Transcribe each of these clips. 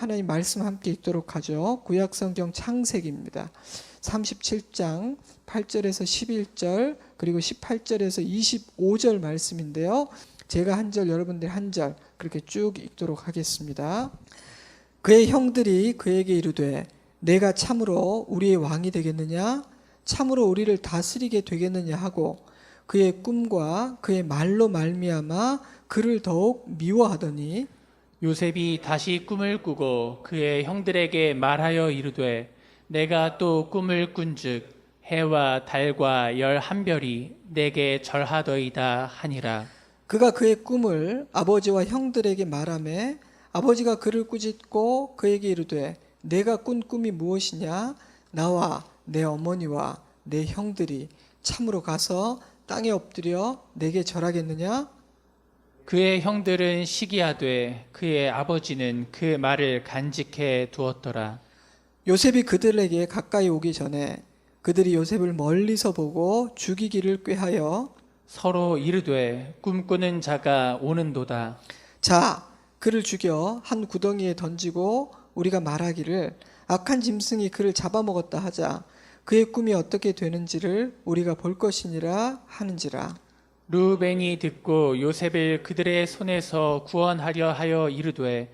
하나님 말씀 함께 읽도록 하죠. 구약성경 창세기입니다. 37장 8절에서 11절 그리고 18절에서 25절 말씀인데요. 제가 한 절, 여러분들 한 절 그렇게 쭉 읽도록 하겠습니다. 그의 형들이 그에게 이르되 내가 참으로 우리의 왕이 되겠느냐? 참으로 우리를 다스리게 되겠느냐 하고 그의 꿈과 그의 말로 말미암아 그를 더욱 미워하더니 요셉이 다시 꿈을 꾸고 그의 형들에게 말하여 이르되 내가 또 꿈을 꾼즉 해와 달과 11별이 내게 절하더이다 하니라. 그가 그의 꿈을 아버지와 형들에게 말하매 아버지가 그를 꾸짖고 그에게 이르되 내가 꾼 꿈이 무엇이냐? 나와 내 어머니와 내 형들이 참으로 가서 땅에 엎드려 내게 절하겠느냐? 그의 형들은 시기하되 그의 아버지는 그 말을 간직해 두었더라. 요셉이 그들에게 가까이 오기 전에 그들이 요셉을 멀리서 보고 죽이기를 꾀하여 서로 이르되 꿈꾸는 자가 오는도다. 자, 그를 죽여 한 구덩이에 던지고 우리가 말하기를 악한 짐승이 그를 잡아먹었다 하자. 그의 꿈이 어떻게 되는지를 우리가 볼 것이니라 하는지라. 르우벤이 듣고 요셉을 그들의 손에서 구원하려 하여 이르되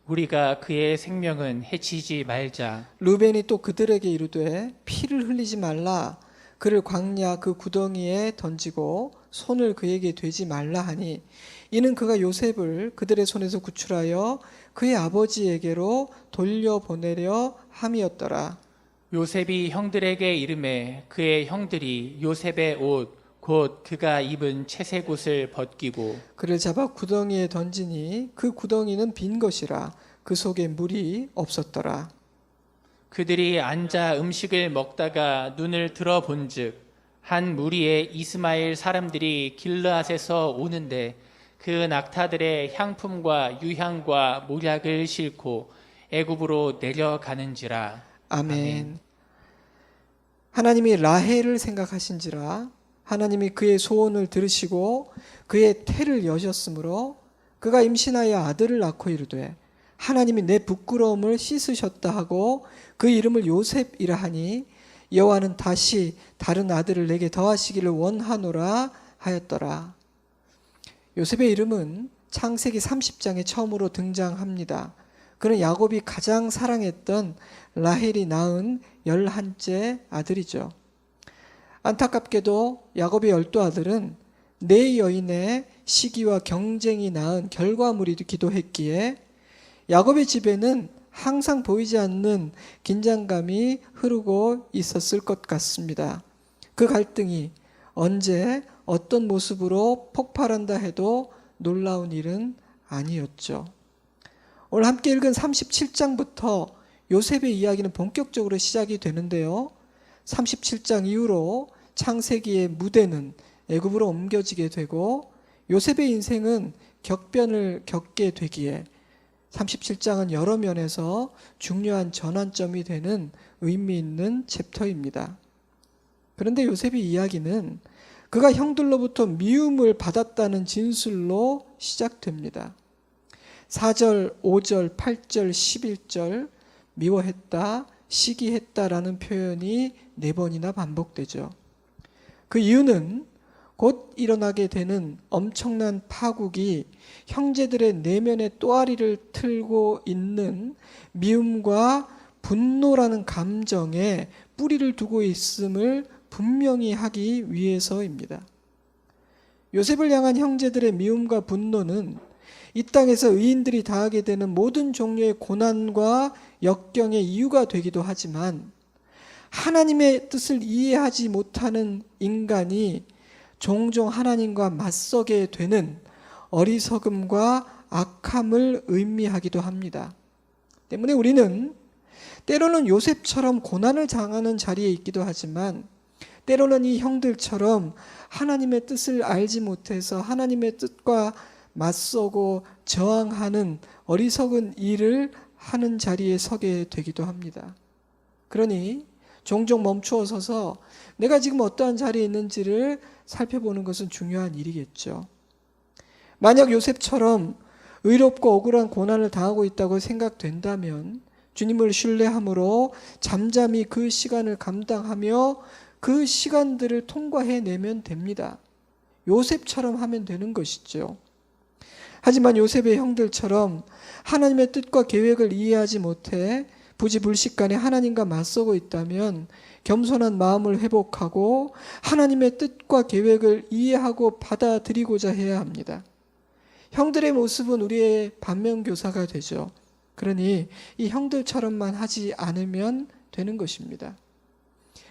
우리가 그의 생명은 해치지 말자. 르벤이 또 그들에게 이르되 피를 흘리지 말라. 그를 광야 그 구덩이에 던지고 손을 그에게 대지 말라 하니 이는 그가 요셉을 그들의 손에서 구출하여 그의 아버지에게로 돌려보내려 함이었더라. 요셉이 형들에게 이르매 그의 형들이 요셉의 옷 곧 그가 입은 채색 옷을 벗기고 그를 잡아 구덩이에 던지니 그 구덩이는 빈 것이라 그 속에 물이 없었더라. 그들이 앉아 음식을 먹다가 눈을 들어본즉 한 무리의 이스마엘 사람들이 길르앗에서 오는데 그 낙타들의 향품과 유향과 모략을 싣고 애굽으로 내려가는지라. 아멘. 하나님이 라헬을 생각하신지라 하나님이 그의 소원을 들으시고 그의 태를 여셨으므로 그가 임신하여 아들을 낳고 이르되 하나님이 내 부끄러움을 씻으셨다 하고 그 이름을 요셉이라 하니 여호와는 다시 다른 아들을 내게 더하시기를 원하노라 하였더라. 요셉의 이름은 창세기 30장에 처음으로 등장합니다. 그는 야곱이 가장 사랑했던 라헬이 낳은 11째 아들이죠. 안타깝게도 야곱의 12아들은 네 여인의 시기와 경쟁이 낳은 결과물이기도 했기에 야곱의 집에는 항상 보이지 않는 긴장감이 흐르고 있었을 것 같습니다. 그 갈등이 언제 어떤 모습으로 폭발한다 해도 놀라운 일은 아니었죠. 오늘 함께 읽은 37장부터 요셉의 이야기는 본격적으로 시작이 되는데요. 37장 이후로 창세기의 무대는 애굽으로 옮겨지게 되고 요셉의 인생은 격변을 겪게 되기에 37장은 여러 면에서 중요한 전환점이 되는 의미 있는 챕터입니다. 그런데 요셉의 이야기는 그가 형들로부터 미움을 받았다는 진술로 시작됩니다. 4절, 5절, 8절, 11절 미워했다, 시기했다라는 표현이 4번이나 반복되죠. 그 이유는 곧 일어나게 되는 엄청난 파국이 형제들의 내면의 또아리를 틀고 있는 미움과 분노라는 감정에 뿌리를 두고 있음을 분명히 하기 위해서입니다. 요셉을 향한 형제들의 미움과 분노는 이 땅에서 의인들이 당하게 되는 모든 종류의 고난과 역경의 이유가 되기도 하지만 하나님의 뜻을 이해하지 못하는 인간이 종종 하나님과 맞서게 되는 어리석음과 악함을 의미하기도 합니다. 때문에 우리는 때로는 요셉처럼 고난을 당하는 자리에 있기도 하지만 때로는 이 형들처럼 하나님의 뜻을 알지 못해서 하나님의 뜻과 맞서고 저항하는 어리석은 일을 하는 자리에 서게 되기도 합니다. 그러니 종종 멈추어 서서 내가 지금 어떠한 자리에 있는지를 살펴보는 것은 중요한 일이겠죠. 만약 요셉처럼 의롭고 억울한 고난을 당하고 있다고 생각된다면 주님을 신뢰함으로 잠잠히 그 시간을 감당하며 그 시간들을 통과해내면 됩니다. 요셉처럼 하면 되는 것이죠. 하지만 요셉의 형들처럼 하나님의 뜻과 계획을 이해하지 못해 부지불식간에 하나님과 맞서고 있다면 겸손한 마음을 회복하고 하나님의 뜻과 계획을 이해하고 받아들이고자 해야 합니다. 형들의 모습은 우리의 반면교사가 되죠. 그러니 이 형들처럼만 하지 않으면 되는 것입니다.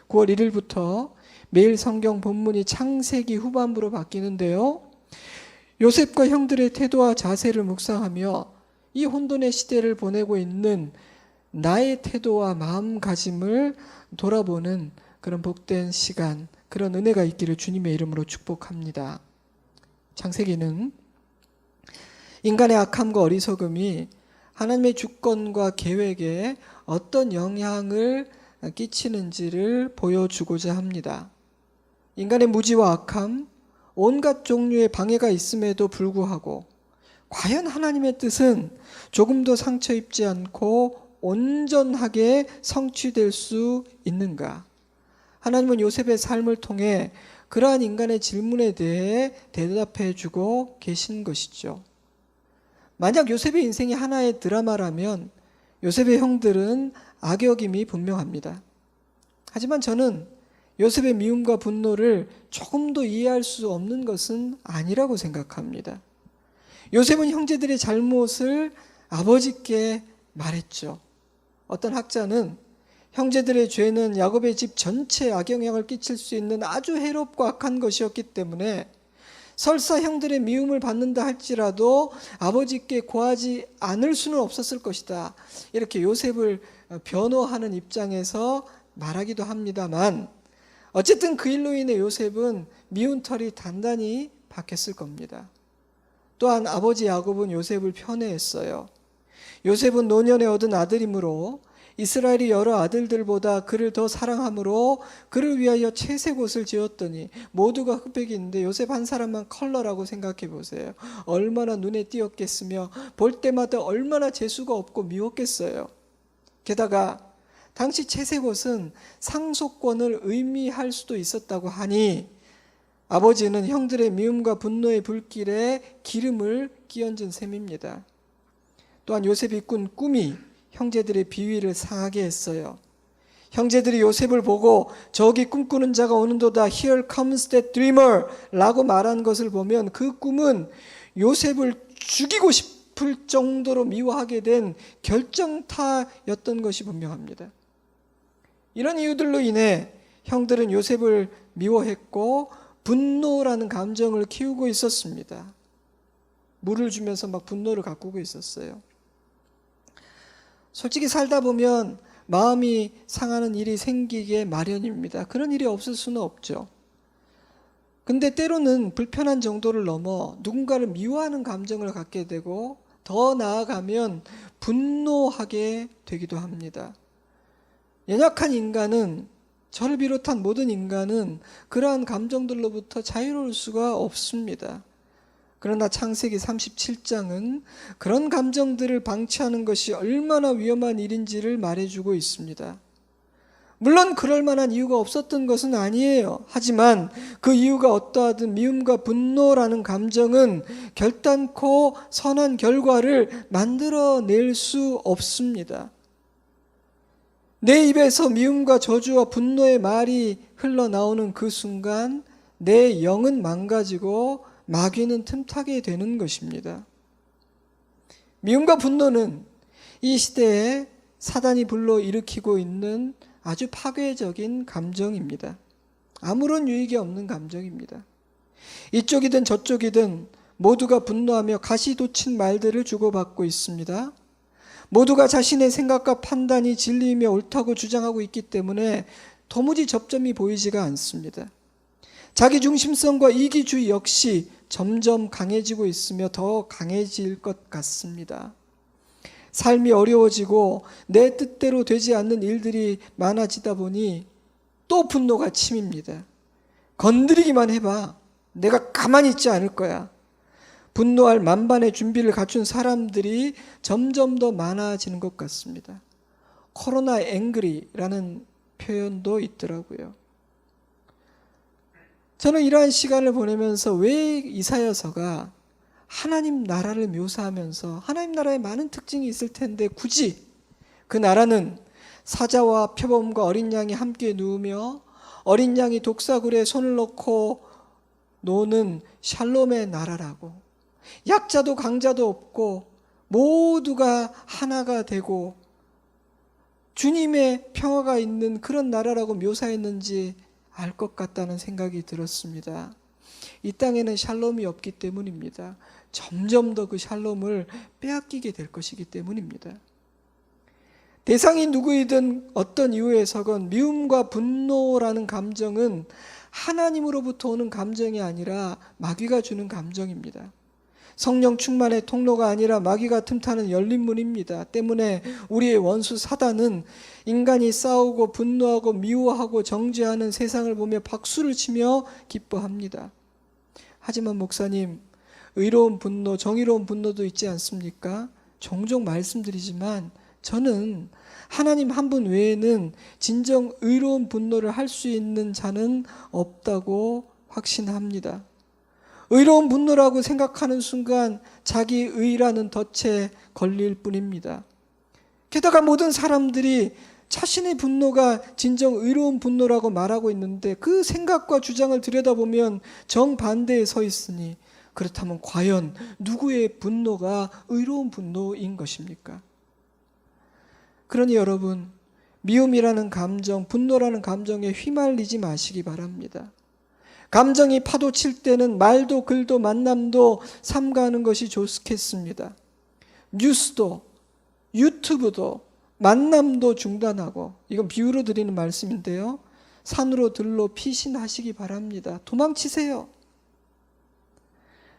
9월 1일부터 매일 성경 본문이 창세기 후반부로 바뀌는데요. 요셉과 형들의 태도와 자세를 묵상하며 이 혼돈의 시대를 보내고 있는 나의 태도와 마음가짐을 돌아보는 그런 복된 시간, 그런 은혜가 있기를 주님의 이름으로 축복합니다. 창세기는 인간의 악함과 어리석음이 하나님의 주권과 계획에 어떤 영향을 끼치는지를 보여주고자 합니다. 인간의 무지와 악함, 온갖 종류의 방해가 있음에도 불구하고 과연 하나님의 뜻은 조금도 상처 입지 않고 온전하게 성취될 수 있는가? 하나님은 요셉의 삶을 통해 그러한 인간의 질문에 대해 대답해 주고 계신 것이죠. 만약 요셉의 인생이 하나의 드라마라면 요셉의 형들은 악역임이 분명합니다. 하지만 저는 요셉의 미움과 분노를 조금도 이해할 수 없는 것은 아니라고 생각합니다. 요셉은 형제들의 잘못을 아버지께 말했죠. 어떤 학자는 형제들의 죄는 야곱의 집 전체에 악영향을 끼칠 수 있는 아주 해롭고 악한 것이었기 때문에 설사 형들의 미움을 받는다 할지라도 아버지께 고하지 않을 수는 없었을 것이다. 이렇게 요셉을 변호하는 입장에서 말하기도 합니다만 어쨌든 그 일로 인해 요셉은 미운 털이 단단히 박혔을 겁니다. 또한 아버지 야곱은 요셉을 편애했어요. 요셉은 노년에 얻은 아들이므로 이스라엘이 여러 아들들보다 그를 더 사랑함으로 그를 위하여 채색 옷을 지었더니 모두가 흑백인데 요셉 한 사람만 컬러라고 생각해 보세요. 얼마나 눈에 띄었겠으며 볼 때마다 얼마나 재수가 없고 미웠겠어요. 게다가 당시 채색 옷은 상속권을 의미할 수도 있었다고 하니 아버지는 형들의 미움과 분노의 불길에 기름을 끼얹은 셈입니다. 또한 요셉이 꾼 꿈이 형제들의 비위를 상하게 했어요. 형제들이 요셉을 보고 저기 꿈꾸는 자가 오는도다, Here comes that dreamer 라고 말한 것을 보면 그 꿈은 요셉을 죽이고 싶을 정도로 미워하게 된 결정타였던 것이 분명합니다. 이런 이유들로 인해 형들은 요셉을 미워했고 분노라는 감정을 키우고 있었습니다. 물을 주면서 막 분노를 가꾸고 있었어요. 솔직히 살다 보면 마음이 상하는 일이 생기게 마련입니다. 그런 일이 없을 수는 없죠. 근데 때로는 불편한 정도를 넘어 누군가를 미워하는 감정을 갖게 되고 더 나아가면 분노하게 되기도 합니다. 연약한 인간은, 저를 비롯한 모든 인간은 그러한 감정들로부터 자유로울 수가 없습니다. 그러나 창세기 37장은 그런 감정들을 방치하는 것이 얼마나 위험한 일인지를 말해주고 있습니다. 물론 그럴 만한 이유가 없었던 것은 아니에요. 하지만 그 이유가 어떠하든 미움과 분노라는 감정은 결단코 선한 결과를 만들어낼 수 없습니다. 내 입에서 미움과 저주와 분노의 말이 흘러나오는 그 순간 내 영은 망가지고 마귀는 틈타게 되는 것입니다. 미움과 분노는 이 시대에 사단이 불러일으키고 있는 아주 파괴적인 감정입니다. 아무런 유익이 없는 감정입니다. 이쪽이든 저쪽이든 모두가 분노하며 가시돋친 말들을 주고받고 있습니다. 모두가 자신의 생각과 판단이 진리이며 옳다고 주장하고 있기 때문에 도무지 접점이 보이지가 않습니다. 자기중심성과 이기주의 역시 점점 강해지고 있으며 더 강해질 것 같습니다. 삶이 어려워지고 내 뜻대로 되지 않는 일들이 많아지다 보니 또 분노가 침입니다. 건드리기만 해봐. 내가 가만히 있지 않을 거야. 분노할 만반의 준비를 갖춘 사람들이 점점 더 많아지는 것 같습니다. 코로나 앵그리라는 표현도 있더라고요. 저는 이러한 시간을 보내면서 왜 이사야서가 하나님 나라를 묘사하면서 하나님 나라에 많은 특징이 있을 텐데 굳이 그 나라는 사자와 표범과 어린 양이 함께 누우며 어린 양이 독사굴에 손을 넣고 노는 샬롬의 나라라고, 약자도 강자도 없고 모두가 하나가 되고 주님의 평화가 있는 그런 나라라고 묘사했는지 알 것 같다는 생각이 들었습니다. 이 땅에는 샬롬이 없기 때문입니다. 점점 더 그 샬롬을 빼앗기게 될 것이기 때문입니다. 대상이 누구이든 어떤 이유에서건 미움과 분노라는 감정은 하나님으로부터 오는 감정이 아니라 마귀가 주는 감정입니다. 성령 충만의 통로가 아니라 마귀가 틈타는 열린 문입니다. 때문에 우리의 원수 사단은 인간이 싸우고 분노하고 미워하고 정죄하는 세상을 보며 박수를 치며 기뻐합니다. 하지만 목사님, 의로운 분노, 정의로운 분노도 있지 않습니까? 종종 말씀드리지만 저는 하나님 한 분 외에는 진정 의로운 분노를 할 수 있는 자는 없다고 확신합니다. 의로운 분노라고 생각하는 순간 자기 의라는 덫에 걸릴 뿐입니다. 게다가 모든 사람들이 자신의 분노가 진정 의로운 분노라고 말하고 있는데 그 생각과 주장을 들여다보면 정반대에 서 있으니 그렇다면 과연 누구의 분노가 의로운 분노인 것입니까? 그러니 여러분, 미움이라는 감정, 분노라는 감정에 휘말리지 마시기 바랍니다. 감정이 파도 칠 때는 말도 글도 만남도 삼가하는 것이 좋겠습니다. 뉴스도 유튜브도 만남도 중단하고, 이건 비유로 드리는 말씀인데요, 산으로 들로 피신하시기 바랍니다. 도망치세요.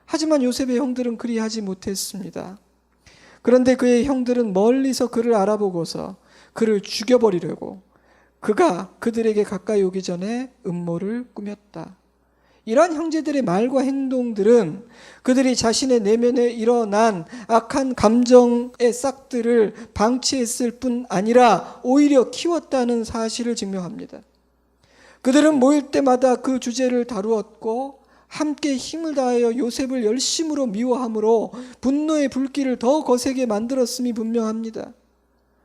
하지만 요셉의 형들은 그리하지 못했습니다. 그런데 그의 형들은 멀리서 그를 알아보고서 그를 죽여버리려고 그가 그들에게 가까이 오기 전에 음모를 꾸몄다. 이러한 형제들의 말과 행동들은 그들이 자신의 내면에 일어난 악한 감정의 싹들을 방치했을 뿐 아니라 오히려 키웠다는 사실을 증명합니다. 그들은 모일 때마다 그 주제를 다루었고 함께 힘을 다하여 요셉을 열심으로 미워함으로 분노의 불길을 더 거세게 만들었음이 분명합니다.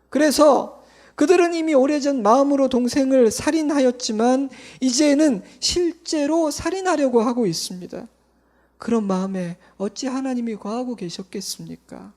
그래서 그들은 이미 오래전 마음으로 동생을 살인하였지만 이제는 실제로 살인하려고 하고 있습니다. 그런 마음에 어찌 하나님이 거하고 계셨겠습니까?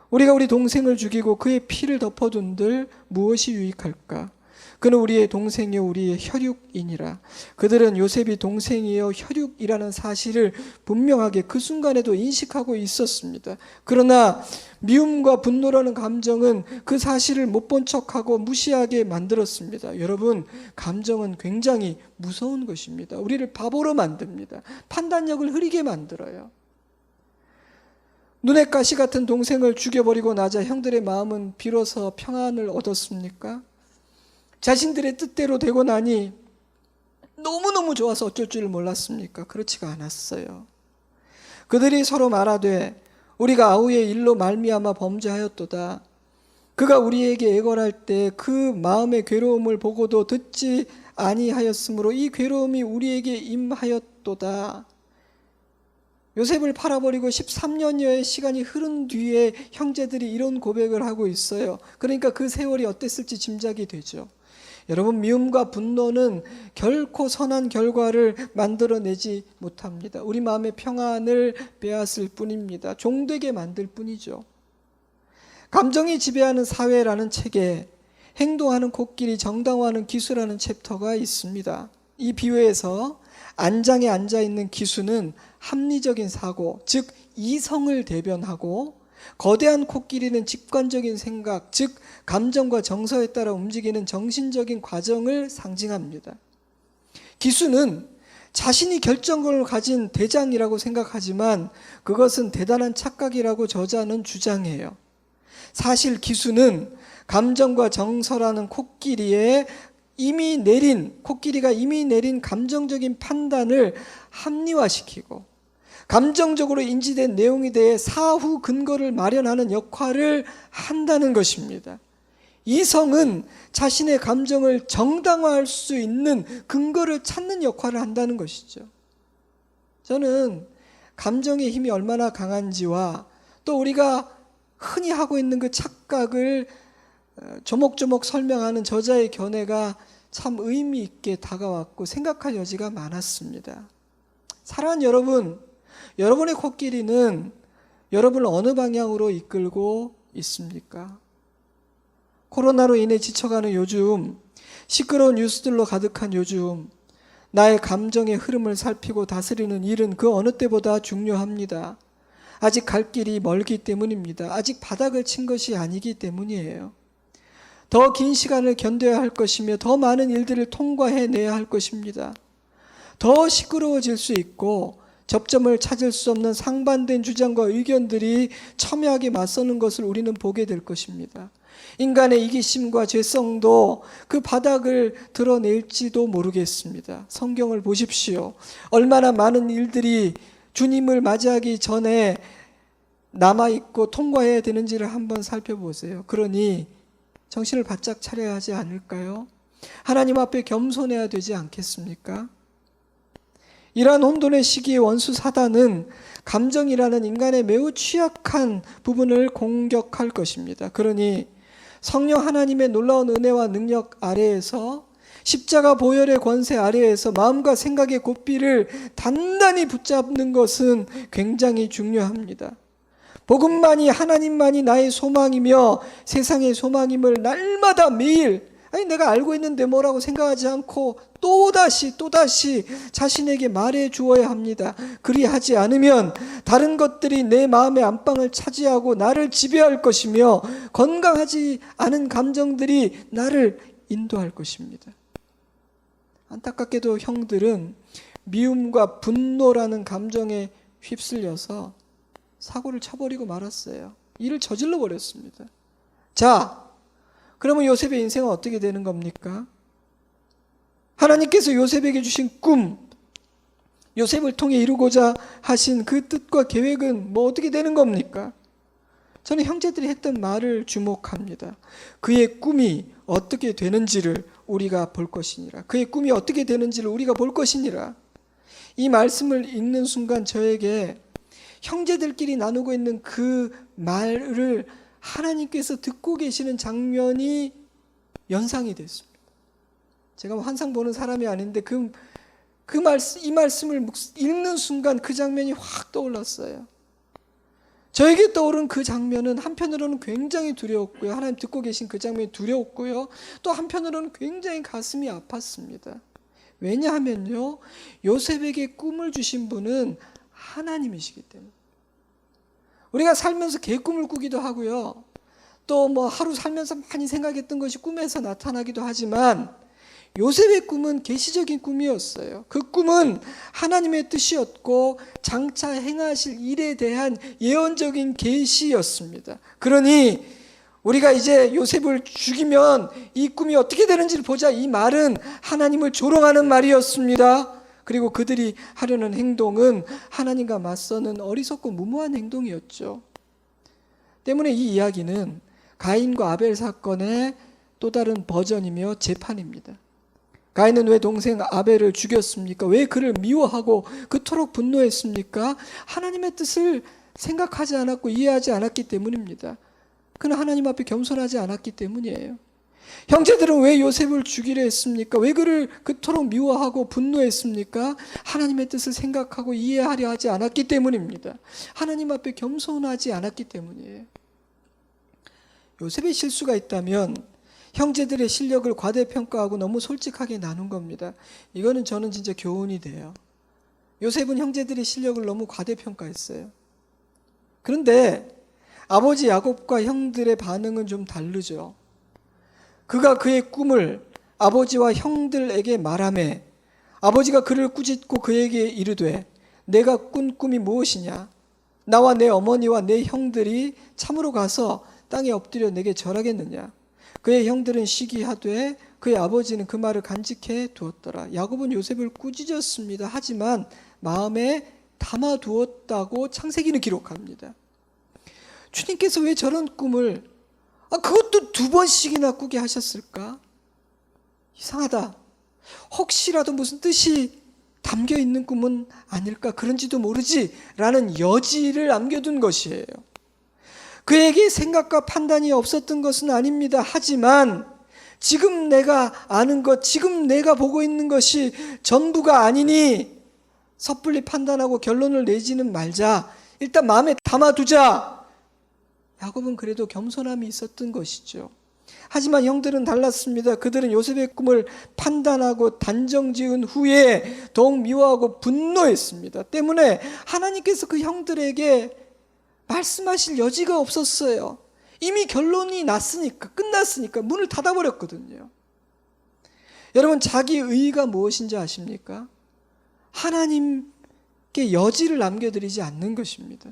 우리가 우리 동생을 죽이고 그의 피를 덮어둔들 무엇이 유익할까? 그는 우리의 동생이요 우리의 혈육이니라. 그들은 요셉이 동생이요 혈육이라는 사실을 분명하게 그 순간에도 인식하고 있었습니다. 그러나 미움과 분노라는 감정은 그 사실을 못 본 척하고 무시하게 만들었습니다. 여러분, 감정은 굉장히 무서운 것입니다. 우리를 바보로 만듭니다. 판단력을 흐리게 만들어요. 눈의 가시 같은 동생을 죽여버리고 나자 형들의 마음은 비로소 평안을 얻었습니까? 자신들의 뜻대로 되고 나니 너무너무 좋아서 어쩔 줄 몰랐습니까? 그렇지가 않았어요. 그들이 서로 말하되 우리가 아우의 일로 말미암아 범죄하였도다. 그가 우리에게 애걸할 때 그 마음의 괴로움을 보고도 듣지 아니하였으므로 이 괴로움이 우리에게 임하였도다. 요셉을 팔아버리고 13년여의 시간이 흐른 뒤에 형제들이 이런 고백을 하고 있어요. 그러니까 그 세월이 어땠을지 짐작이 되죠. 여러분, 미움과 분노는 결코 선한 결과를 만들어내지 못합니다. 우리 마음의 평안을 빼앗을 뿐입니다. 종되게 만들 뿐이죠. 감정이 지배하는 사회라는 책에 행동하는 코끼리 정당화하는 기수라는 챕터가 있습니다. 이 비유에서 안장에 앉아있는 기수는 합리적인 사고, 즉 이성을 대변하고, 거대한 코끼리는 직관적인 생각, 즉 감정과 정서에 따라 움직이는 정신적인 과정을 상징합니다. 기수는 자신이 결정권을 가진 대장이라고 생각하지만 그것은 대단한 착각이라고 저자는 주장해요. 사실 기수는 감정과 정서라는 코끼리가 이미 내린 감정적인 판단을 합리화시키고 감정적으로 인지된 내용에 대해 사후 근거를 마련하는 역할을 한다는 것입니다. 이성은 자신의 감정을 정당화할 수 있는 근거를 찾는 역할을 한다는 것이죠. 저는 감정의 힘이 얼마나 강한지와 또 우리가 흔히 하고 있는 그 착각을 조목조목 설명하는 저자의 견해가 참 의미 있게 다가왔고 생각할 여지가 많았습니다. 사랑하는 여러분, 여러분의 코끼리는 여러분을 어느 방향으로 이끌고 있습니까? 코로나로 인해 지쳐가는 요즘, 시끄러운 뉴스들로 가득한 요즘, 나의 감정의 흐름을 살피고 다스리는 일은 그 어느 때보다 중요합니다. 아직 갈 길이 멀기 때문입니다. 아직 바닥을 친 것이 아니기 때문이에요. 더 긴 시간을 견뎌야 할 것이며 더 많은 일들을 통과해내야 할 것입니다. 더 시끄러워질 수 있고 접점을 찾을 수 없는 상반된 주장과 의견들이 첨예하게 맞서는 것을 우리는 보게 될 것입니다. 인간의 이기심과 죄성도 그 바닥을 드러낼지도 모르겠습니다. 성경을 보십시오. 얼마나 많은 일들이 주님을 맞이하기 전에 남아있고 통과해야 되는지를 한번 살펴보세요. 그러니 정신을 바짝 차려야 하지 않을까요? 하나님 앞에 겸손해야 되지 않겠습니까? 이러한 혼돈의 시기의 원수 사단은 감정이라는 인간의 매우 취약한 부분을 공격할 것입니다. 그러니 성령 하나님의 놀라운 은혜와 능력 아래에서 십자가 보혈의 권세 아래에서 마음과 생각의 고삐를 단단히 붙잡는 것은 굉장히 중요합니다. 복음만이 하나님만이 나의 소망이며 세상의 소망임을 날마다 매일 내가 알고 있는데 뭐라고 생각하지 않고 또다시 자신에게 말해 주어야 합니다. 그리하지 않으면 다른 것들이 내 마음의 안방을 차지하고 나를 지배할 것이며 건강하지 않은 감정들이 나를 인도할 것입니다. 안타깝게도 형들은 미움과 분노라는 감정에 휩쓸려서 사고를 쳐버리고 말았어요. 일을 저질러 버렸습니다. 자, 그러면 요셉의 인생은 어떻게 되는 겁니까? 하나님께서 요셉에게 주신 꿈, 요셉을 통해 이루고자 하신 그 뜻과 계획은 뭐 어떻게 되는 겁니까? 저는 형제들이 했던 말을 주목합니다. 그의 꿈이 어떻게 되는지를 우리가 볼 것이니라. 그의 꿈이 어떻게 되는지를 우리가 볼 것이니라. 이 말씀을 읽는 순간 저에게 형제들끼리 나누고 있는 그 말을 하나님께서 듣고 계시는 장면이 연상이 됐습니다. 제가 환상 보는 사람이 아닌데 이 말씀을 읽는 순간 그 장면이 확 떠올랐어요. 저에게 떠오른 그 장면은 한편으로는 굉장히 두려웠고요. 하나님 듣고 계신 그 장면이 두려웠고요. 또 한편으로는 굉장히 가슴이 아팠습니다. 왜냐하면요, 요셉에게 꿈을 주신 분은 하나님이시기 때문에. 우리가 살면서 개꿈을 꾸기도 하고요. 또 뭐 하루 살면서 많이 생각했던 것이 꿈에서 나타나기도 하지만 요셉의 꿈은 계시적인 꿈이었어요. 그 꿈은 하나님의 뜻이었고 장차 행하실 일에 대한 예언적인 계시였습니다. 그러니 우리가 이제 요셉을 죽이면 이 꿈이 어떻게 되는지를 보자, 이 말은 하나님을 조롱하는 말이었습니다. 그리고 그들이 하려는 행동은 하나님과 맞서는 어리석고 무모한 행동이었죠. 때문에 이 이야기는 가인과 아벨 사건의 또 다른 버전이며 재판입니다. 가인은 왜 동생 아벨을 죽였습니까? 왜 그를 미워하고 그토록 분노했습니까? 하나님의 뜻을 생각하지 않았고 이해하지 않았기 때문입니다. 그는 하나님 앞에 겸손하지 않았기 때문이에요. 형제들은 왜 요셉을 죽이려 했습니까? 왜 그를 그토록 미워하고 분노했습니까? 하나님의 뜻을 생각하고 이해하려 하지 않았기 때문입니다. 하나님 앞에 겸손하지 않았기 때문이에요. 요셉의 실수가 있다면 형제들의 실력을 과대평가하고 너무 솔직하게 나눈 겁니다. 이거는 저는 진짜 교훈이 돼요. 요셉은 형제들의 실력을 너무 과대평가했어요. 그런데 아버지 야곱과 형들의 반응은 좀 다르죠. 그가 그의 꿈을 아버지와 형들에게 말하매 아버지가 그를 꾸짖고 그에게 이르되 내가 꾼 꿈이 무엇이냐? 나와 내 어머니와 내 형들이 참으로 가서 땅에 엎드려 내게 절하겠느냐? 그의 형들은 시기하되 그의 아버지는 그 말을 간직해 두었더라. 야곱은 요셉을 꾸짖었습니다. 하지만 마음에 담아두었다고 창세기는 기록합니다. 주님께서 왜 저런 꿈을 그것도 2번씩이나 꾸게 하셨을까? 이상하다. 혹시라도 무슨 뜻이 담겨 있는 꿈은 아닐까? 그런지도 모르지 라는 여지를 남겨둔 것이에요. 그에게 생각과 판단이 없었던 것은 아닙니다. 하지만 지금 내가 아는 것, 지금 내가 보고 있는 것이 전부가 아니니 섣불리 판단하고 결론을 내지는 말자. 일단 마음에 담아두자. 야곱은 그래도 겸손함이 있었던 것이죠. 하지만 형들은 달랐습니다. 그들은 요셉의 꿈을 판단하고 단정지은 후에 더욱 미워하고 분노했습니다. 때문에 하나님께서 그 형들에게 말씀하실 여지가 없었어요. 이미 결론이 났으니까, 끝났으니까 문을 닫아버렸거든요. 여러분, 자기 의의가 무엇인지 아십니까? 하나님께 여지를 남겨드리지 않는 것입니다.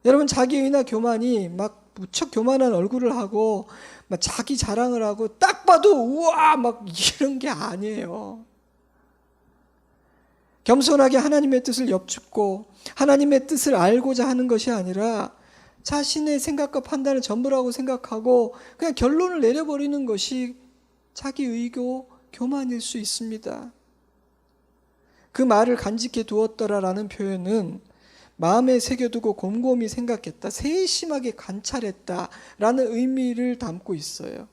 여러분, 자기 의의나 교만이 막 무척 교만한 얼굴을 하고 막 자기 자랑을 하고 딱 봐도 우와 막 이런 게 아니에요. 겸손하게 하나님의 뜻을 엿듣고 하나님의 뜻을 알고자 하는 것이 아니라 자신의 생각과 판단을 전부라고 생각하고 그냥 결론을 내려버리는 것이 자기 의고 교만일 수 있습니다. 그 말을 간직해 두었더라라는 표현은 마음에 새겨두고 곰곰이 생각했다, 세심하게 관찰했다라는 의미를 담고 있어요.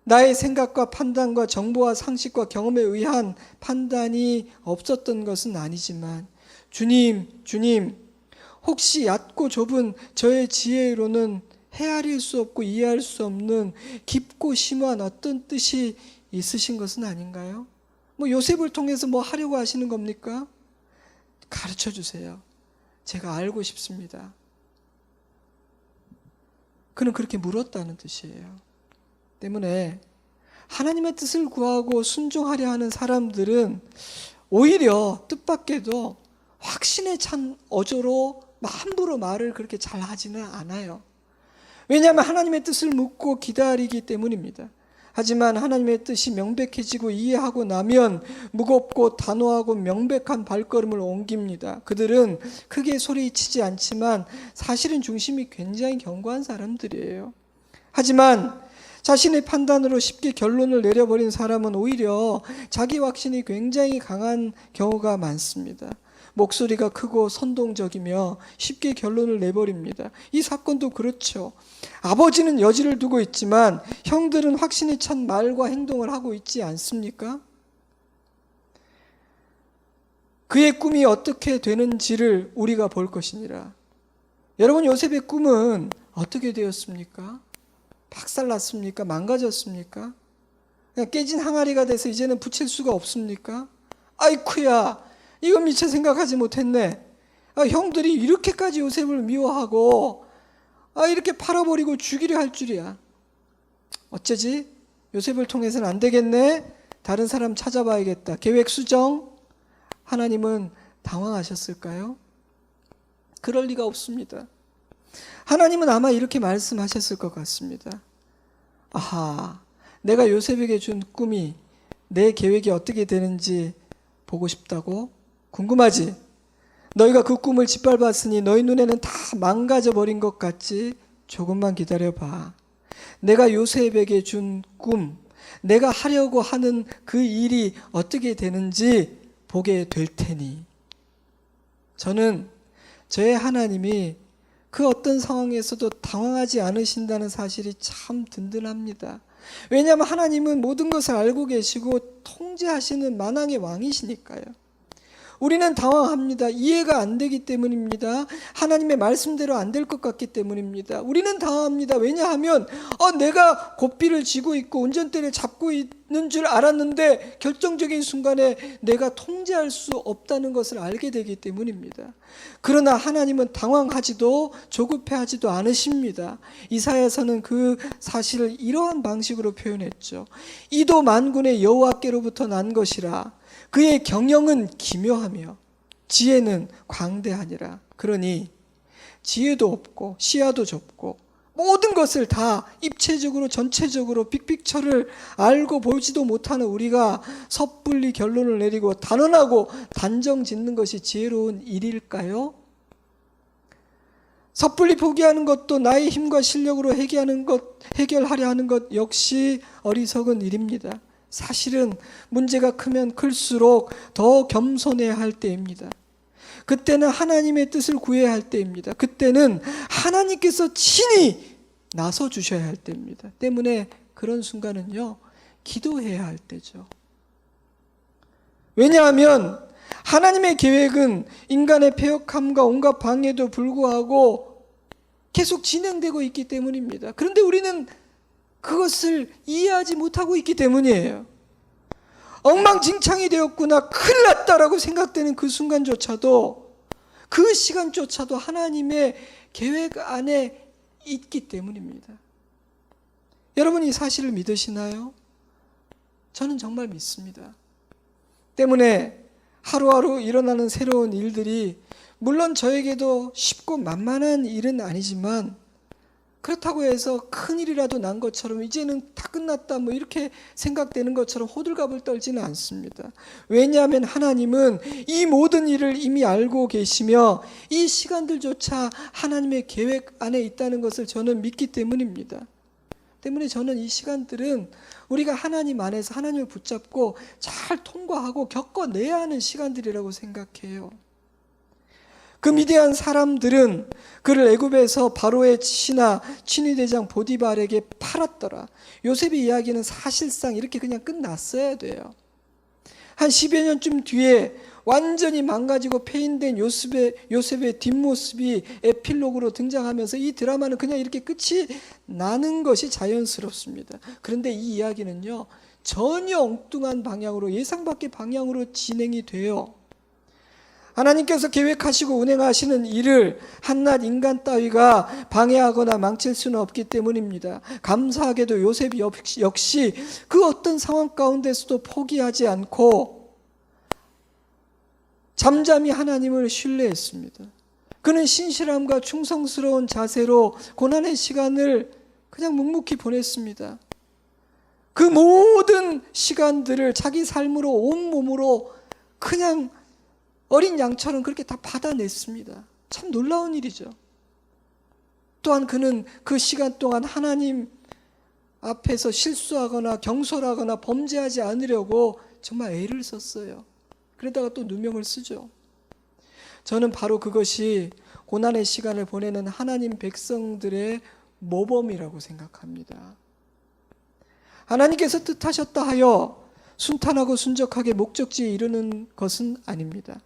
나의 생각과 판단과 정보와 상식과 경험에 의한 판단이 없었던 것은 아니지만 주님, 혹시 얕고 좁은 저의 지혜로는 헤아릴 수 없고 이해할 수 없는 깊고 심오한 어떤 뜻이 있으신 것은 아닌가요? 요셉을 통해서 하려고 하시는 겁니까? 가르쳐 주세요. 제가 알고 싶습니다. 그는 그렇게 물었다는 뜻이에요. 때문에 하나님의 뜻을 구하고 순종하려 하는 사람들은 오히려 뜻밖에도 확신에 찬 어조로 함부로 말을 그렇게 잘 하지는 않아요. 왜냐하면 하나님의 뜻을 묻고 기다리기 때문입니다. 하지만 하나님의 뜻이 명백해지고 이해하고 나면 무겁고 단호하고 명백한 발걸음을 옮깁니다. 그들은 크게 소리치지 않지만 사실은 중심이 굉장히 견고한 사람들이에요. 하지만 자신의 판단으로 쉽게 결론을 내려버린 사람은 오히려 자기 확신이 굉장히 강한 경우가 많습니다. 목소리가 크고 선동적이며 쉽게 결론을 내버립니다. 이 사건도 그렇죠. 아버지는 여지를 두고 있지만 형들은 확신에 찬 말과 행동을 하고 있지 않습니까? 그의 꿈이 어떻게 되는지를 우리가 볼 것이니라. 여러분, 요셉의 꿈은 어떻게 되었습니까? 박살났습니까? 망가졌습니까? 그냥 깨진 항아리가 돼서 이제는 붙일 수가 없습니까? 아이쿠야, 이거 미처 생각하지 못했네. 형들이 이렇게까지 요셉을 미워하고 이렇게 팔아버리고 죽이려 할 줄이야. 어쩌지? 요셉을 통해서는 안 되겠네. 다른 사람 찾아봐야겠다. 계획 수정. 하나님은 당황하셨을까요? 그럴 리가 없습니다. 하나님은 아마 이렇게 말씀하셨을 것 같습니다. 아하, 내가 요셉에게 준 꿈이 내 계획이 어떻게 되는지 보고 싶다고? 궁금하지? 너희가 그 꿈을 짓밟았으니 너희 눈에는 다 망가져 버린 것 같지? 조금만 기다려봐. 내가 요셉에게 준 꿈, 내가 하려고 하는 그 일이 어떻게 되는지 보게 될 테니. 저는 저의 하나님이 그 어떤 상황에서도 당황하지 않으신다는 사실이 참 든든합니다. 왜냐하면 하나님은 모든 것을 알고 계시고 통제하시는 만왕의 왕이시니까요. 우리는 당황합니다. 이해가 안 되기 때문입니다. 하나님의 말씀대로 안 될 것 같기 때문입니다. 우리는 당황합니다. 왜냐하면 내가 고삐를 쥐고 있고 운전대를 잡고 있는 줄 알았는데 결정적인 순간에 내가 통제할 수 없다는 것을 알게 되기 때문입니다. 그러나 하나님은 당황하지도 조급해하지도 않으십니다. 이사야서는 그 사실을 이러한 방식으로 표현했죠. 이도 만군의 여호와께로부터 난 것이라. 그의 경영은 기묘하며 지혜는 광대하니라. 그러니 지혜도 없고 시야도 좁고 모든 것을 다 입체적으로 전체적으로 빅픽처를 알고 보지도 못하는 우리가 섣불리 결론을 내리고 단언하고 단정 짓는 것이 지혜로운 일일까요? 섣불리 포기하는 것도 나의 힘과 실력으로 해결하려 하는 것 역시 어리석은 일입니다. 사실은 문제가 크면 클수록 더 겸손해야 할 때입니다. 그때는 하나님의 뜻을 구해야 할 때입니다. 그때는 하나님께서 친히 나서 주셔야 할 때입니다. 때문에 그런 순간은요, 기도해야 할 때죠. 왜냐하면 하나님의 계획은 인간의 패역함과 온갖 방해도 불구하고 계속 진행되고 있기 때문입니다. 그런데 우리는 그것을 이해하지 못하고 있기 때문이에요. 엉망진창이 되었구나, 큰일 났다라고 생각되는 그 순간조차도, 그 시간조차도 하나님의 계획 안에 있기 때문입니다. 여러분 이 사실을 믿으시나요? 저는 정말 믿습니다. 때문에 하루하루 일어나는 새로운 일들이 물론 저에게도 쉽고 만만한 일은 아니지만, 그렇다고 해서 큰일이라도 난 것처럼 이제는 다 끝났다 뭐 이렇게 생각되는 것처럼 호들갑을 떨지는 않습니다. 왜냐하면 하나님은 이 모든 일을 이미 알고 계시며 이 시간들조차 하나님의 계획 안에 있다는 것을 저는 믿기 때문입니다. 때문에 저는 이 시간들은 우리가 하나님 안에서 하나님을 붙잡고 잘 통과하고 겪어내야 하는 시간들이라고 생각해요. 그 미디안 사람들은 그를 애굽에서 바로의 신하 친위대장 보디발에게 팔았더라. 요셉의 이야기는 사실상 이렇게 그냥 끝났어야 돼요. 한 10여 년쯤 뒤에 완전히 망가지고 폐인된 요셉의 뒷모습이 에필로그로 등장하면서 이 드라마는 그냥 이렇게 끝이 나는 것이 자연스럽습니다. 그런데 이 이야기는요, 전혀 엉뚱한 방향으로, 예상 밖의 방향으로 진행이 돼요. 하나님께서 계획하시고 운행하시는 일을 한낱 인간 따위가 방해하거나 망칠 수는 없기 때문입니다. 감사하게도 요셉이 역시 그 어떤 상황 가운데서도 포기하지 않고 잠잠히 하나님을 신뢰했습니다. 그는 신실함과 충성스러운 자세로 고난의 시간을 그냥 묵묵히 보냈습니다. 그 모든 시간들을 자기 삶으로 온몸으로 그냥 어린 양처럼 그렇게 다 받아냈습니다. 참 놀라운 일이죠. 또한 그는 그 시간 동안 하나님 앞에서 실수하거나 경솔하거나 범죄하지 않으려고 정말 애를 썼어요. 그러다가 또 누명을 쓰죠. 저는 바로 그것이 고난의 시간을 보내는 하나님 백성들의 모범이라고 생각합니다. 하나님께서 뜻하셨다 하여 순탄하고 순적하게 목적지에 이르는 것은 아닙니다.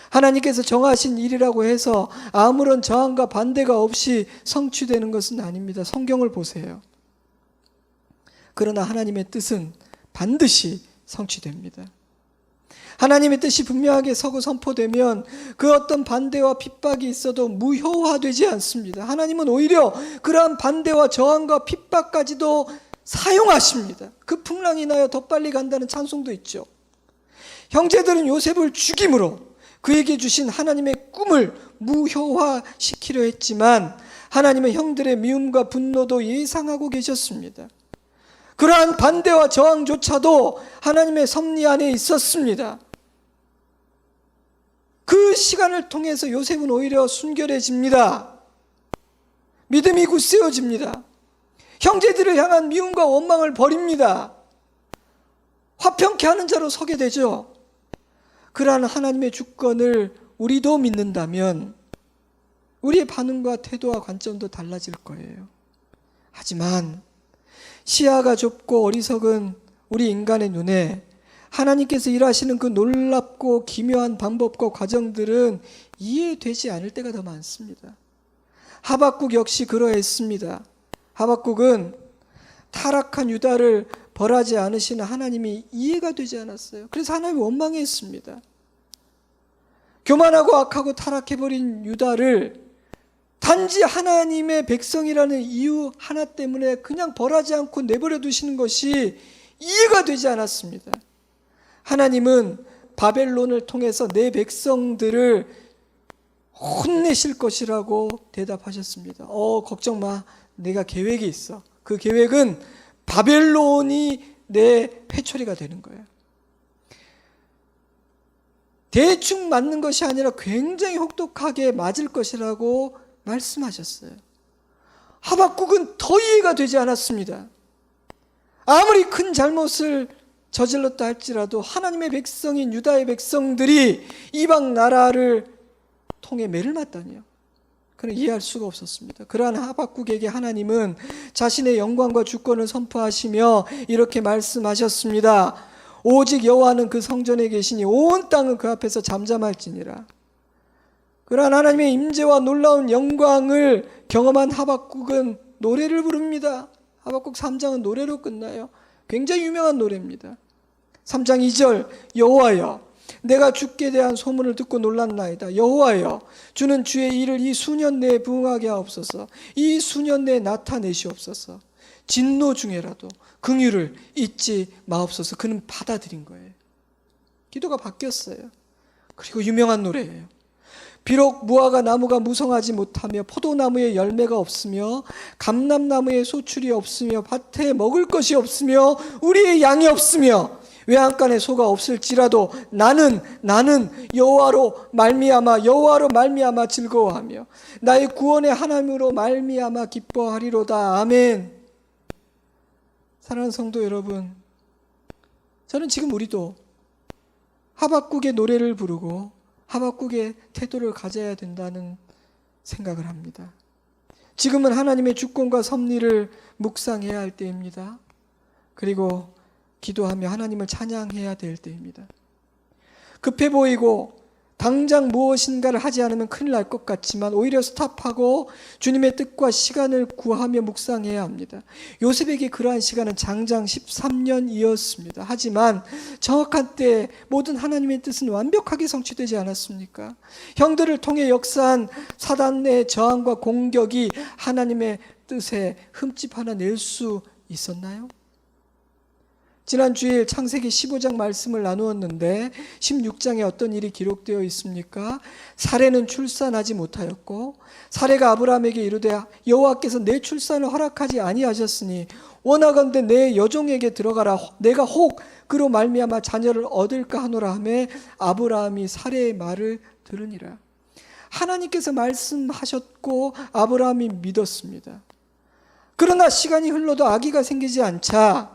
하나님께서 정하신 일이라고 해서 아무런 저항과 반대가 없이 성취되는 것은 아닙니다. 성경을 보세요. 그러나 하나님의 뜻은 반드시 성취됩니다. 하나님의 뜻이 분명하게 서고 선포되면 그 어떤 반대와 핍박이 있어도 무효화되지 않습니다. 하나님은 오히려 그러한 반대와 저항과 핍박까지도 사용하십니다. 그 풍랑이 나여 더 빨리 간다는 찬송도 있죠. 형제들은 요셉을 죽임으로 그에게 주신 하나님의 꿈을 무효화시키려 했지만 하나님은 형들의 미움과 분노도 예상하고 계셨습니다. 그러한 반대와 저항조차도 하나님의 섭리 안에 있었습니다. 그 시간을 통해서 요셉은 오히려 순결해집니다. 믿음이 굳세어집니다. 형제들을 향한 미움과 원망을 버립니다. 화평케 하는 자로 서게 되죠. 그러한 하나님의 주권을 우리도 믿는다면 우리의 반응과 태도와 관점도 달라질 거예요. 하지만 시야가 좁고 어리석은 우리 인간의 눈에 하나님께서 일하시는 그 놀랍고 기묘한 방법과 과정들은 이해되지 않을 때가 더 많습니다. 하박국 역시 그러했습니다. 하박국은 타락한 유다를 벌하지 않으시는 하나님이 이해가 되지 않았어요. 그래서 하나님이 원망했습니다. 교만하고 악하고 타락해버린 유다를 단지 하나님의 백성이라는 이유 하나 때문에 그냥 벌하지 않고 내버려 두시는 것이 이해가 되지 않았습니다. 하나님은 바벨론을 통해서 내 백성들을 혼내실 것이라고 대답하셨습니다. 걱정 마. 내가 계획이 있어. 그 계획은 바벨론이 내 회초리가 되는 거예요. 대충 맞는 것이 아니라 굉장히 혹독하게 맞을 것이라고 말씀하셨어요. 하박국은 더 이해가 되지 않았습니다. 아무리 큰 잘못을 저질렀다 할지라도 하나님의 백성인 유다의 백성들이 이방 나라를 통해 매를 맞다니요. 그는 이해할 수가 없었습니다. 그러한 하박국에게 하나님은 자신의 영광과 주권을 선포하시며 이렇게 말씀하셨습니다. 오직 여호와는 그 성전에 계시니 온 땅은 그 앞에서 잠잠할지니라. 그러한 하나님의 임재와 놀라운 영광을 경험한 하박국은 노래를 부릅니다. 하박국 3장은 노래로 끝나요. 굉장히 유명한 노래입니다. 3장 2절 여호와여 내가 주께 대한 소문을 듣고 놀랐나이다. 여호와여 주는 주의 일을 이 수년 내에 부응하게 하옵소서. 이 수년 내에 나타내시옵소서. 진노 중에라도 긍휼을 잊지 마옵소서. 그는 받아들인 거예요. 기도가 바뀌었어요. 그리고 유명한 노래예요. 비록 무화과 나무가 무성하지 못하며 포도나무에 열매가 없으며 감람나무에 소출이 없으며 밭에 먹을 것이 없으며 우리의 양이 없으며 외양간에 소가 없을지라도 나는 여호와로 말미암아 즐거워하며 나의 구원의 하나님으로 말미암아 기뻐하리로다. 아멘. 사랑하는 성도 여러분, 저는 지금 우리도 하박국의 노래를 부르고 하박국의 태도를 가져야 된다는 생각을 합니다. 지금은 하나님의 주권과 섭리를 묵상해야 할 때입니다. 그리고 기도하며 하나님을 찬양해야 될 때입니다. 급해 보이고 당장 무엇인가를 하지 않으면 큰일 날 것 같지만 오히려 스탑하고 주님의 뜻과 시간을 구하며 묵상해야 합니다. 요셉에게 그러한 시간은 장장 13년이었습니다. 하지만 정확한 때에 모든 하나님의 뜻은 완벽하게 성취되지 않았습니까? 형들을 통해 역사한 사단의 저항과 공격이 하나님의 뜻에 흠집 하나 낼 수 있었나요? 지난 주일 창세기 15장 말씀을 나누었는데 16장에 어떤 일이 기록되어 있습니까? 사레는 출산하지 못하였고 사레가 아브라함에게 이르되 여호와께서 내 출산을 허락하지 아니하셨으니 원하건대 내 여종에게 들어가라. 내가 혹 그로 말미암아 자녀를 얻을까 하노라 하매 아브라함이 사레의 말을 들으니라. 하나님께서 말씀하셨고 아브라함이 믿었습니다. 그러나 시간이 흘러도 아기가 생기지 않자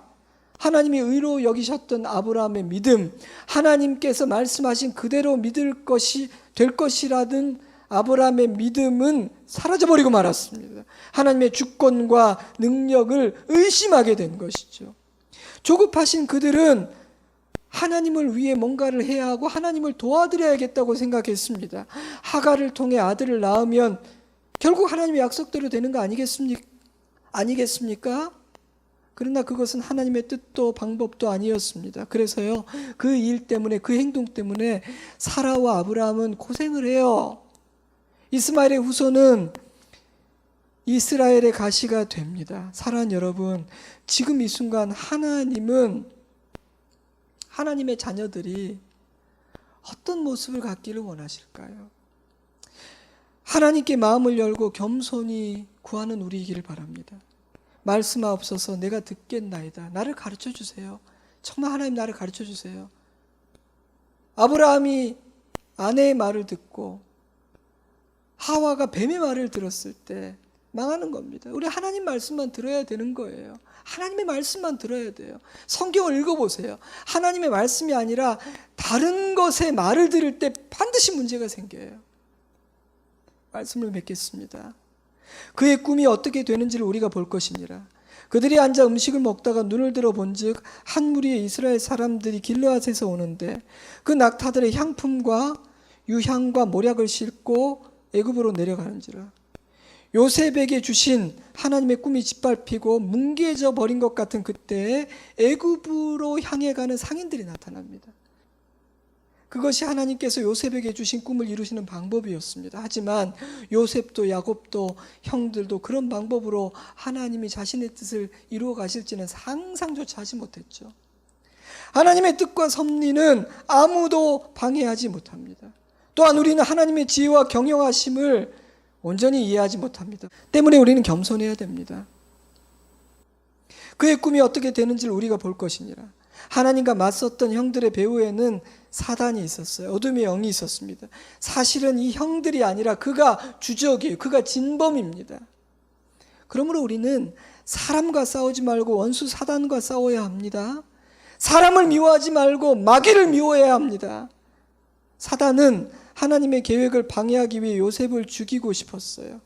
하나님이 의로 여기셨던 아브라함의 믿음, 하나님께서 말씀하신 그대로 믿을 것이 될 것이라던 아브라함의 믿음은 사라져버리고 말았습니다. 하나님의 주권과 능력을 의심하게 된 것이죠. 조급하신 그들은 하나님을 위해 뭔가를 해야 하고 하나님을 도와드려야겠다고 생각했습니다. 하갈을 통해 아들을 낳으면 결국 하나님의 약속대로 되는 거 아니겠습니까? 그러나 그것은 하나님의 뜻도 방법도 아니었습니다. 그래서요, 그 일 때문에, 그 행동 때문에 사라와 아브라함은 고생을 해요. 이스마엘의 후손은 이스라엘의 가시가 됩니다. 사랑하는 여러분, 지금 이 순간 하나님은 하나님의 자녀들이 어떤 모습을 갖기를 원하실까요? 하나님께 마음을 열고 겸손히 구하는 우리이기를 바랍니다. 말씀하옵소서. 내가 듣겠나이다. 나를 가르쳐 주세요. 정말 하나님 나를 가르쳐 주세요. 아브라함이 아내의 말을 듣고 하와가 뱀의 말을 들었을 때 망하는 겁니다. 우리 하나님 말씀만 들어야 되는 거예요. 하나님의 말씀만 들어야 돼요. 성경을 읽어보세요. 하나님의 말씀이 아니라 다른 것의 말을 들을 때 반드시 문제가 생겨요. 말씀을 맺겠습니다. 그의 꿈이 어떻게 되는지를 우리가 볼 것이니라. 그들이 앉아 음식을 먹다가 눈을 들어 본즉 한 무리의 이스라엘 사람들이 길르앗에서 오는데 그 낙타들의 향품과 유향과 모략을 싣고 애굽으로 내려가는지라. 요셉에게 주신 하나님의 꿈이 짓밟히고 뭉개져 버린 것 같은 그때에 애굽으로 향해 가는 상인들이 나타납니다. 그것이 하나님께서 요셉에게 주신 꿈을 이루시는 방법이었습니다. 하지만 요셉도 야곱도 형들도 그런 방법으로 하나님이 자신의 뜻을 이루어 가실지는 상상조차 하지 못했죠. 하나님의 뜻과 섭리는 아무도 방해하지 못합니다. 또한 우리는 하나님의 지혜와 경영하심을 온전히 이해하지 못합니다. 때문에 우리는 겸손해야 됩니다. 그의 꿈이 어떻게 되는지를 우리가 볼 것이니라. 하나님과 맞섰던 형들의 배후에는 사단이 있었어요. 어둠의 영이 있었습니다. 사실은 이 형들이 아니라 그가 주적이에요. 그가 진범입니다. 그러므로 우리는 사람과 싸우지 말고 원수 사단과 싸워야 합니다. 사람을 미워하지 말고 마귀를 미워해야 합니다. 사단은 하나님의 계획을 방해하기 위해 요셉을 죽이고 싶었어요.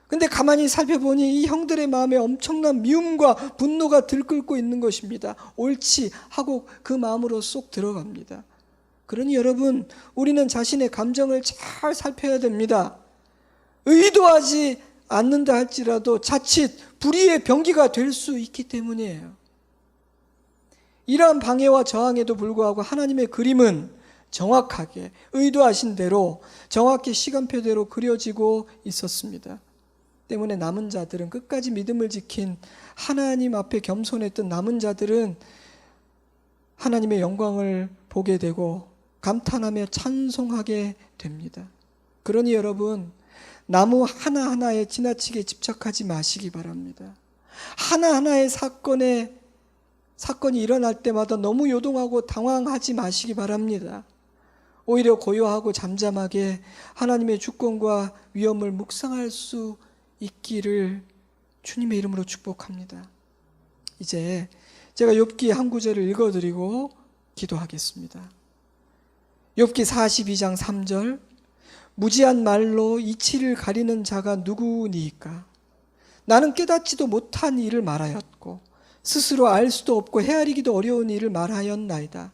근데 가만히 살펴보니 이 형들의 마음에 엄청난 미움과 분노가 들끓고 있는 것입니다. 옳지 하고 그 마음으로 쏙 들어갑니다. 그러니 여러분, 우리는 자신의 감정을 잘 살펴야 됩니다. 의도하지 않는다 할지라도 자칫 불의의 병기가 될 수 있기 때문이에요. 이러한 방해와 저항에도 불구하고 하나님의 그림은 정확하게 의도하신 대로 정확히 시간표대로 그려지고 있었습니다. 때문에 남은 자들은, 끝까지 믿음을 지킨 하나님 앞에 겸손했던 남은 자들은 하나님의 영광을 보게 되고 감탄하며 찬송하게 됩니다. 그러니 여러분, 나무 하나하나에 지나치게 집착하지 마시기 바랍니다. 하나하나의 사건이 일어날 때마다 너무 요동하고 당황하지 마시기 바랍니다. 오히려 고요하고 잠잠하게 하나님의 주권과 위엄을 묵상할 수 있기를 주님의 이름으로 축복합니다. 이제 제가 욥기 한 구절을 읽어드리고 기도하겠습니다. 욥기 42장 3절. 무지한 말로 이치를 가리는 자가 누구니까? 나는 깨닫지도 못한 일을 말하였고 스스로 알 수도 없고 헤아리기도 어려운 일을 말하였나이다.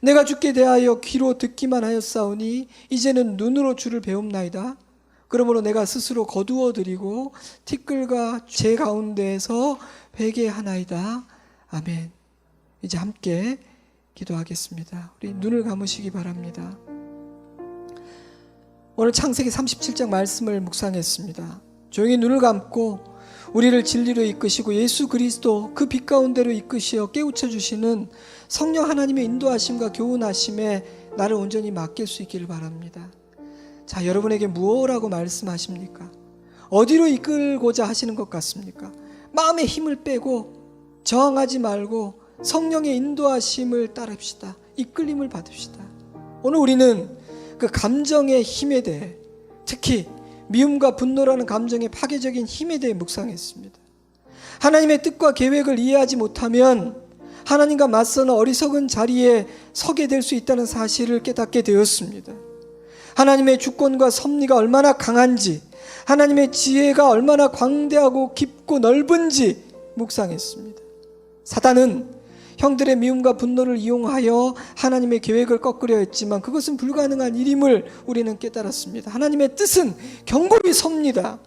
내가 주께 대하여 귀로 듣기만 하였사오니 이제는 눈으로 주를 배움나이다. 그러므로 내가 스스로 거두어 드리고 티끌과 제 가운데에서 회개하나이다. 아멘. 이제 함께 기도하겠습니다. 우리 눈을 감으시기 바랍니다. 오늘 창세기 37장 말씀을 묵상했습니다. 조용히 눈을 감고 우리를 진리로 이끄시고 예수 그리스도 그 빛 가운데로 이끄시어 깨우쳐 주시는 성령 하나님의 인도하심과 교훈하심에 나를 온전히 맡길 수 있기를 바랍니다. 자, 여러분에게 무엇이라고 말씀하십니까? 어디로 이끌고자 하시는 것 같습니까? 마음의 힘을 빼고 저항하지 말고 성령의 인도하심을 따릅시다. 이끌림을 받읍시다. 오늘 우리는 그 감정의 힘에 대해, 특히 미움과 분노라는 감정의 파괴적인 힘에 대해 묵상했습니다. 하나님의 뜻과 계획을 이해하지 못하면 하나님과 맞서는 어리석은 자리에 서게 될 수 있다는 사실을 깨닫게 되었습니다. 하나님의 주권과 섭리가 얼마나 강한지, 하나님의 지혜가 얼마나 광대하고 깊고 넓은지 묵상했습니다. 사단은 형들의 미움과 분노를 이용하여 하나님의 계획을 꺾으려 했지만 그것은 불가능한 일임을 우리는 깨달았습니다. 하나님의 뜻은 견고히 섭니다.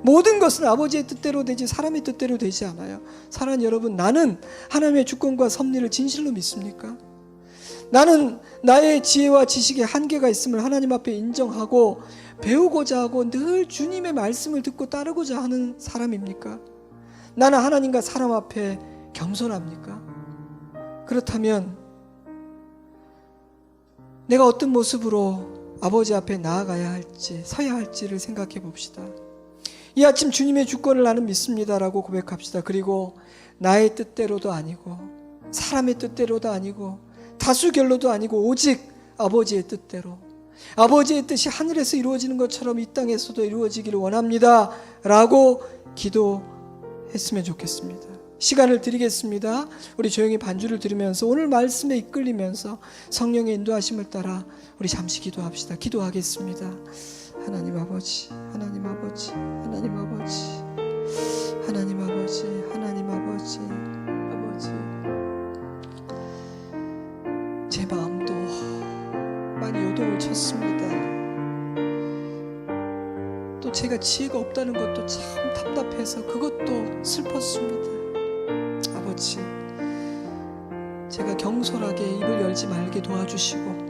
모든 것은 아버지의 뜻대로 되지 사람의 뜻대로 되지 않아요. 사랑하는 여러분, 나는 하나님의 주권과 섭리를 진실로 믿습니까? 나는 나의 지혜와 지식에 한계가 있음을 하나님 앞에 인정하고 배우고자 하고 늘 주님의 말씀을 듣고 따르고자 하는 사람입니까? 나는 하나님과 사람 앞에 겸손합니까? 그렇다면 내가 어떤 모습으로 아버지 앞에 나아가야 할지, 서야 할지를 생각해 봅시다. 이 아침 주님의 주권을 나는 믿습니다라고 고백합시다. 그리고 나의 뜻대로도 아니고 사람의 뜻대로도 아니고 다수결로도 아니고 오직 아버지의 뜻대로, 아버지의 뜻이 하늘에서 이루어지는 것처럼 이 땅에서도 이루어지기를 원합니다 라고 기도했으면 좋겠습니다. 시간을 드리겠습니다. 우리 조용히 반주를 들으면서 오늘 말씀에 이끌리면서 성령의 인도하심을 따라 우리 잠시 기도합시다. 기도하겠습니다. 하나님 아버지, 하나님 아버지, 하나님 아버지, 하나님 아버지, 하나님 아버지, 아버지, 제 마음도 많이 요동을 쳤습니다. 또 제가 지혜가 없다는 것도 참 답답해서 그것도 슬펐습니다. 아버지, 제가 경솔하게 입을 열지 말게 도와주시고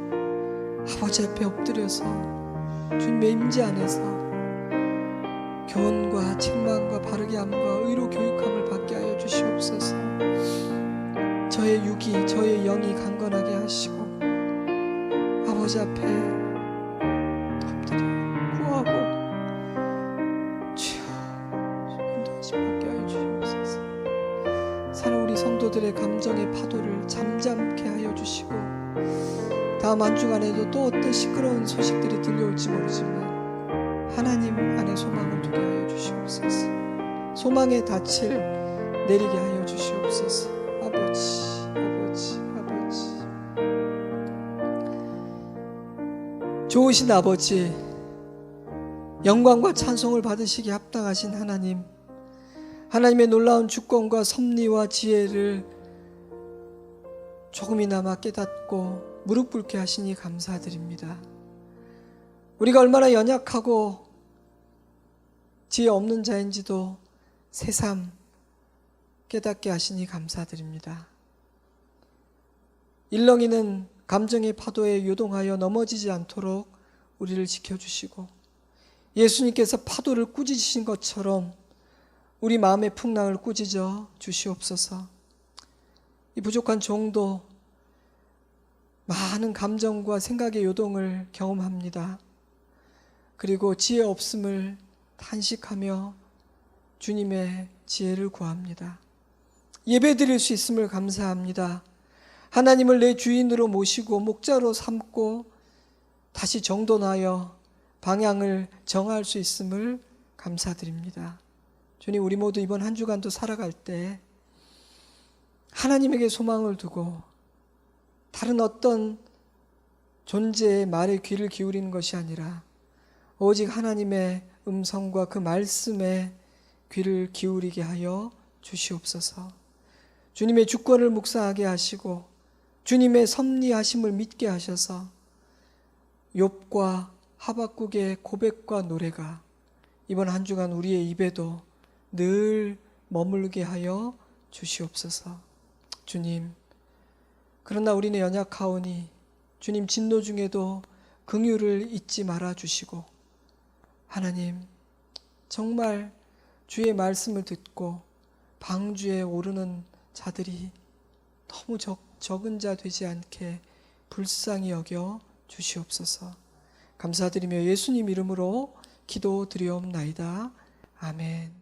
아버지 앞에 엎드려서 주님의 임재 안에서 교훈과 책망과 바르게 함과 의로 교육함을 받게 하여 주시옵소서. 저의 육이, 저의 영이 강건하게 하시고 아버지 앞에 엎드려 구하고 감정의 파도를 잠잠케 하여 주시고, 다음 한 주간에도 또 어떤 시끄러운 소식들이 들려올지 모르지만 하나님 안에 소망을 두게 하여 주시옵소서. 소망의 닻을 내리게 하여 주시옵소서. 아버지, 아버지, 아버지, 좋으신 아버지, 영광과 찬송을 받으시기에 합당하신 하나님, 하나님의 놀라운 주권과 섭리와 지혜를 조금이나마 깨닫고 무릎 꿇게 하시니 감사드립니다. 우리가 얼마나 연약하고 지혜 없는 자인지도 새삼 깨닫게 하시니 감사드립니다. 일렁이는 감정의 파도에 요동하여 넘어지지 않도록 우리를 지켜주시고, 예수님께서 파도를 꾸짖으신 것처럼 우리 마음의 풍랑을 꾸짖어 주시옵소서. 이 부족한 종도 많은 감정과 생각의 요동을 경험합니다. 그리고 지혜 없음을 탄식하며 주님의 지혜를 구합니다. 예배 드릴 수 있음을 감사합니다. 하나님을 내 주인으로 모시고 목자로 삼고 다시 정돈하여 방향을 정할 수 있음을 감사드립니다. 주님, 우리 모두 이번 한 주간도 살아갈 때 하나님에게 소망을 두고 다른 어떤 존재의 말에 귀를 기울이는 것이 아니라 오직 하나님의 음성과 그 말씀에 귀를 기울이게 하여 주시옵소서. 주님의 주권을 묵상하게 하시고 주님의 섭리하심을 믿게 하셔서 욥과 하박국의 고백과 노래가 이번 한 주간 우리의 입에도 늘 머물게 하여 주시옵소서. 주님, 그러나 우리는 연약하오니 주님 진노 중에도 긍휼을 잊지 말아 주시고, 하나님 정말 주의 말씀을 듣고 방주에 오르는 자들이 너무 적은 자 되지 않게 불쌍히 여겨 주시옵소서. 감사드리며 예수님 이름으로 기도드리옵나이다. 아멘.